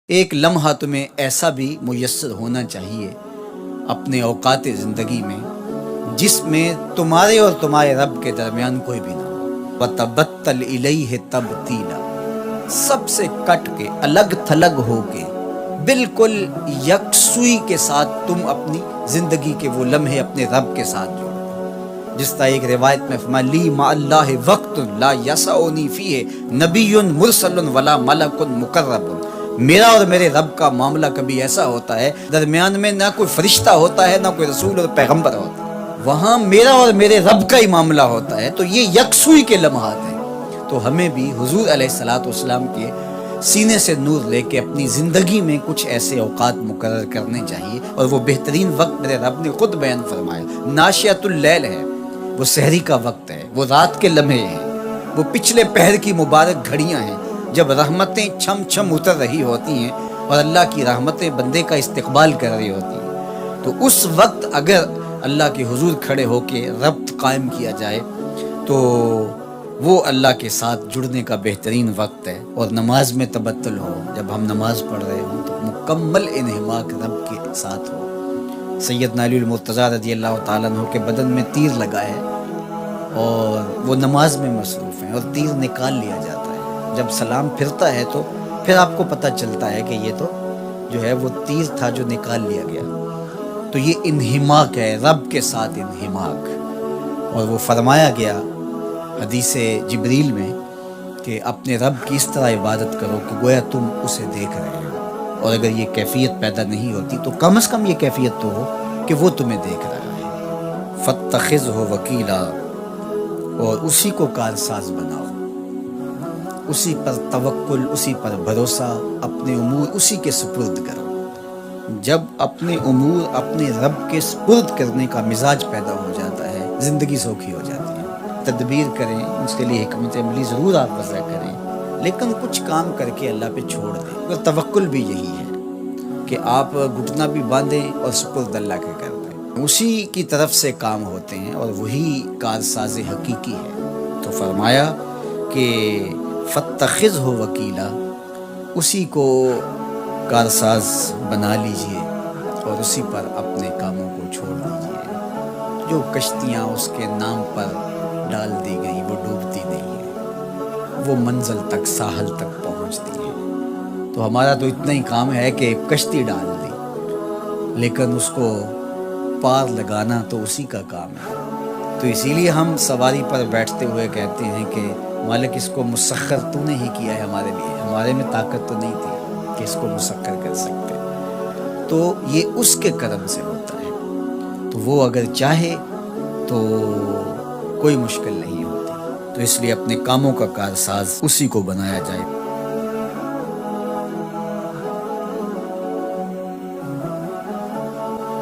ایک لمحہ تمہیں ایسا بھی میسر ہونا چاہیے اپنے اوقات زندگی میں جس میں تمہارے اور تمہارے رب کے درمیان کوئی بھی نہ ہو۔ وَتَبَتَّلْ إِلَيْهِ تَبْتِيلًا، سب سے کٹ کے الگ تھلگ ہو کے بالکل یکسوئی کے ساتھ تم اپنی زندگی کے وہ لمحے اپنے رب کے ساتھ جوڑ دو۔ جس طرح ایک روایت میں فرمایا لی مع اللہ وقت لا یسعنی فیہ نبی مرسل ولا ملک مقرب، میرا اور میرے رب کا معاملہ کبھی ایسا ہوتا ہے درمیان میں نہ کوئی فرشتہ ہوتا ہے نہ کوئی رسول اور پیغمبر ہوتا ہے، وہاں میرا اور میرے رب کا ہی معاملہ ہوتا ہے۔ تو یہ یکسوئی کے لمحات ہیں، تو ہمیں بھی حضور علیہ الصلوۃ والسلام کے سینے سے نور لے کے اپنی زندگی میں کچھ ایسے اوقات مقرر کرنے چاہیے، اور وہ بہترین وقت میرے رب نے خود بیان فرمایا ناشیۃ اللیل ہے، وہ سحری کا وقت ہے، وہ رات کے لمحے ہیں، وہ پچھلے پہر کی مبارک گھڑیاں ہیں جب رحمتیں چھم چھم اتر رہی ہوتی ہیں اور اللہ کی رحمتیں بندے کا استقبال کر رہی ہوتی ہیں۔ تو اس وقت اگر اللہ کے حضور کھڑے ہو کے ربط قائم کیا جائے تو وہ اللہ کے ساتھ جڑنے کا بہترین وقت ہے۔ اور نماز میں تبتل ہو، جب ہم نماز پڑھ رہے ہوں تو مکمل انہماک رب کے ساتھ ہو۔ سیدنا علی المرتضیٰ رضی اللہ تعالیٰ عنہ کے بدن میں تیر لگا ہے اور وہ نماز میں مصروف ہیں، اور تیر نکال لیا جاتا ہے۔ جب سلام پھرتا ہے تو پھر آپ کو پتہ چلتا ہے کہ یہ تو جو ہے وہ تیر تھا جو نکال لیا گیا۔ تو یہ انہماک ہے، رب کے ساتھ انہماک۔ اور وہ فرمایا گیا حدیث جبریل میں کہ اپنے رب کی اس طرح عبادت کرو کہ گویا تم اسے دیکھ رہے ہو، اور اگر یہ کیفیت پیدا نہیں ہوتی تو کم از کم یہ کیفیت تو ہو کہ وہ تمہیں دیکھ رہا ہے۔ فاتخذہ وکیلا، اور اسی کو کارساز بناؤ، اسی پر توکل، اسی پر بھروسہ، اپنے امور اسی کے سپرد کرو۔ جب اپنے امور اپنے رب کے سپرد کرنے کا مزاج پیدا ہو جاتا ہے، زندگی سوکھی ہو جاتی ہے۔ تدبیر کریں، اس کے لیے حکمت عملی ضرور آپ وضع کریں، لیکن کچھ کام کر کے اللہ پہ چھوڑ دیں۔ اور توکل بھی یہی ہے کہ آپ گھٹنا بھی باندھیں اور سپرد اللہ کے کر دیں، اسی کی طرف سے کام ہوتے ہیں اور وہی کارساز حقیقی ہے۔ تو فرمایا کہ فاتخذہ وکیلا، اسی کو کارساز بنا لیجئے اور اسی پر اپنے کاموں کو چھوڑ دیجئے۔ جو کشتیاں اس کے نام پر ڈال دی گئیں وہ ڈوبتی نہیں ہیں، وہ منزل تک، ساحل تک پہنچتی ہیں۔ تو ہمارا تو اتنا ہی کام ہے کہ کشتی ڈال دی، لیکن اس کو پار لگانا تو اسی کا کام ہے۔ تو اسی لیے ہم سواری پر بیٹھتے ہوئے کہتے ہیں کہ مالک اس کو مسخر تو نے ہی کیا ہے ہمارے لیے، ہمارے میں طاقت تو نہیں تھی کہ اس کو مسخر کر سکتے، تو یہ اس کے کرم سے ہوتا ہے۔ تو وہ اگر چاہے تو کوئی مشکل نہیں ہوتی، تو اس لیے اپنے کاموں کا کارساز اسی کو بنایا جائے۔